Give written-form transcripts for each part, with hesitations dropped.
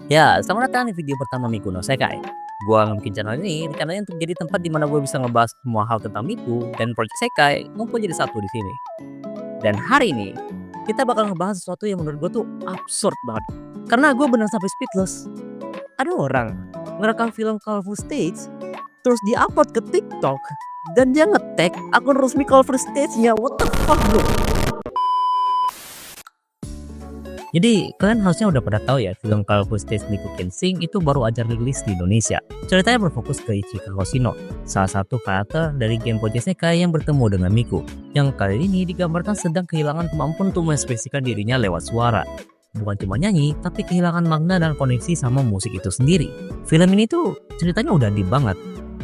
Ya, selamat datang di video pertama Miku no Sekai. Gua bikin channel ini karena untuk jadi tempat di mana gue bisa ngebahas semua hal tentang Miku dan Project Sekai ngumpul jadi satu di sini. Dan hari ini kita bakal ngebahas sesuatu yang menurut gue tuh absurd banget. Karena gue benar sampai speechless. Ada orang ngerekam film Colorful Stage terus diupload ke TikTok dan dia nge-tag akun resmi Colorful Stage-nya. What the fuck, bro? Jadi kalian harusnya udah pada tahu ya film Colorful Stage Miku Kensing itu baru aja rilis di Indonesia. Ceritanya berfokus ke Ichika Hoshino, salah satu karakter dari game Project Sekai yang bertemu dengan Miku, yang kali ini digambarkan sedang kehilangan kemampuan untuk mengekspresikan dirinya lewat suara. Bukan cuma nyanyi, tapi kehilangan makna dan koneksi sama musik itu sendiri. Film ini tuh ceritanya udah deep banget.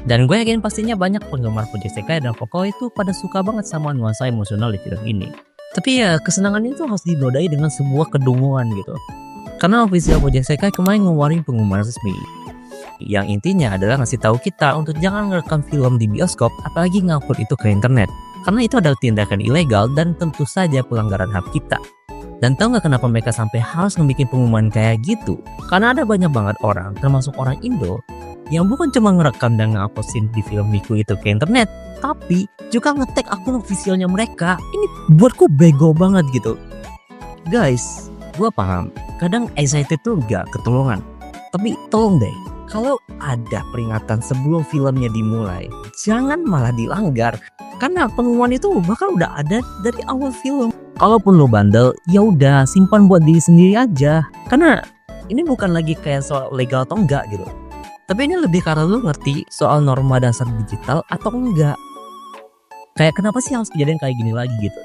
Dan gue yakin pastinya banyak penggemar Project Sekai dan vokal itu pada suka banget sama nuansa emosional di film ini. Tapi ya kesenangan itu harus dinodai dengan sebuah kedunguan gitu. Karena official Project Sekai kemarin ngeluarin pengumuman resmi yang intinya adalah ngasih tahu kita untuk jangan ngerekam film di bioskop apalagi ngupload itu ke internet. Karena itu adalah tindakan ilegal dan tentu saja pelanggaran hak kita. Dan tahu nggak kenapa mereka sampai harus ngebikin pengumuman kayak gitu? Karena ada banyak banget orang, termasuk orang Indo, yang bukan cuma ngerekam dan ngupload scene di film Miku itu ke internet, tapi juga nge-tag akun officialnya mereka. Ini buatku bego banget gitu. Guys, gua paham, kadang excited tuh gak ketulungan. Tapi tolong deh, kalau ada peringatan sebelum filmnya dimulai, jangan malah dilanggar. Karena pengumuman itu bakal udah ada dari awal film. Kalaupun lo bandel, ya udah simpan buat diri sendiri aja. Karena ini bukan lagi kayak soal legal atau enggak gitu. Tapi ini lebih karena lu ngerti soal norma dasar digital atau enggak. Kayak kenapa sih harus kejadian kayak gini lagi gitu.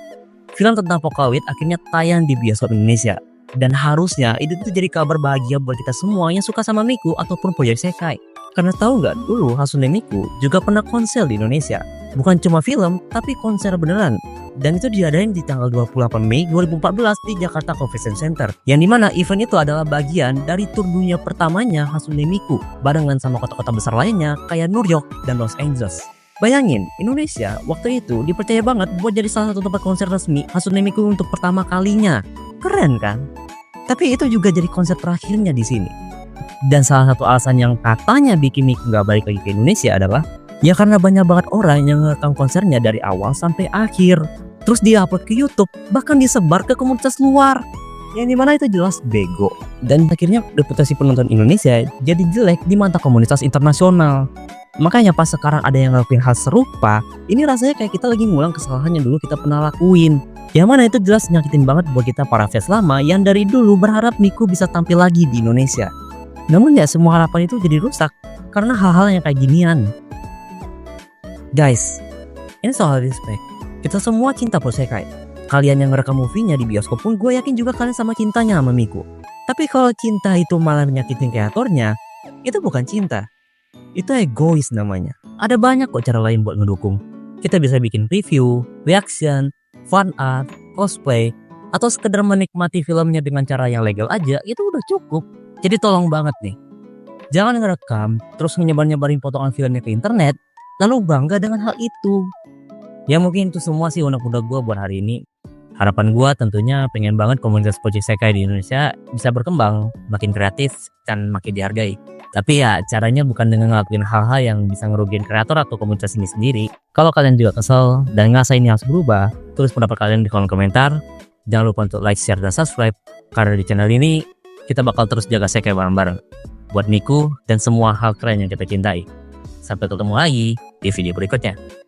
Film tentang Vocaloid akhirnya tayang di bioskop Indonesia. Dan harusnya itu tuh jadi kabar bahagia buat kita semua yang suka sama Miku ataupun Project Sekai. Karena tahu nggak, dulu Hasune Miku juga pernah konser di Indonesia. Bukan cuma film, tapi konser beneran. Dan itu diadain di tanggal 28 Mei 2014 di Jakarta Convention Center. Yang dimana event itu adalah bagian dari tur dunia pertamanya Hasune Miku, barengan sama kota-kota besar lainnya kayak New York dan Los Angeles. Bayangin, Indonesia waktu itu dipercaya banget buat jadi salah satu tempat konser resmi Hasune Miku untuk pertama kalinya. Keren kan? Tapi itu juga jadi konser terakhirnya di sini. Dan salah satu alasan yang katanya bikin Miku nggak balik lagi ke Indonesia adalah ya karena banyak banget orang yang ngerekam konsernya dari awal sampai akhir. Terus dia-upload ke YouTube, bahkan disebar ke komunitas luar. Yang dimana itu jelas bego. Dan akhirnya reputasi penonton Indonesia jadi jelek di mata komunitas internasional. Makanya pas sekarang ada yang ngelakuin hal serupa, ini rasanya kayak kita lagi ngulang kesalahan yang dulu kita pernah lakuin. Yang mana itu jelas nyakitin banget buat kita para fans lama yang dari dulu berharap Miku bisa tampil lagi di Indonesia. Namun ya semua harapan itu jadi rusak karena hal-hal yang kayak ginian. Guys, ini soal respect. Kita semua cinta Project Sekai. Kalian yang ngerekam movie-nya di bioskop pun gue yakin juga kalian sama cintanya sama Miku. Tapi kalau cinta itu malah menyakitin kreatornya, itu bukan cinta. Itu egois namanya. Ada banyak kok cara lain buat ngedukung. Kita bisa bikin review, reaction, fan art, cosplay, atau sekedar menikmati filmnya dengan cara yang legal aja, itu udah cukup. Jadi tolong banget nih, jangan ngerekam terus nyebar-nyebarin potongan filmnya ke internet, lalu bangga dengan hal itu. Ya mungkin itu semua sih unek-unek gue buat hari ini. Harapan gue tentunya pengen banget komunitas Project Sekai di Indonesia bisa berkembang, makin kreatif dan makin dihargai. Tapi ya caranya bukan dengan ngelakuin hal-hal yang bisa ngerugiin kreator atau komunitas ini sendiri. Kalau kalian juga kesel dan ngerasa ini harus berubah, tulis pendapat kalian di kolom komentar. Jangan lupa untuk like, share, dan subscribe. Karena di channel ini kita bakal terus jaga Sekai bareng-bareng buat Miku dan semua hal keren yang kita cintai. Sampai ketemu lagi di video berikutnya.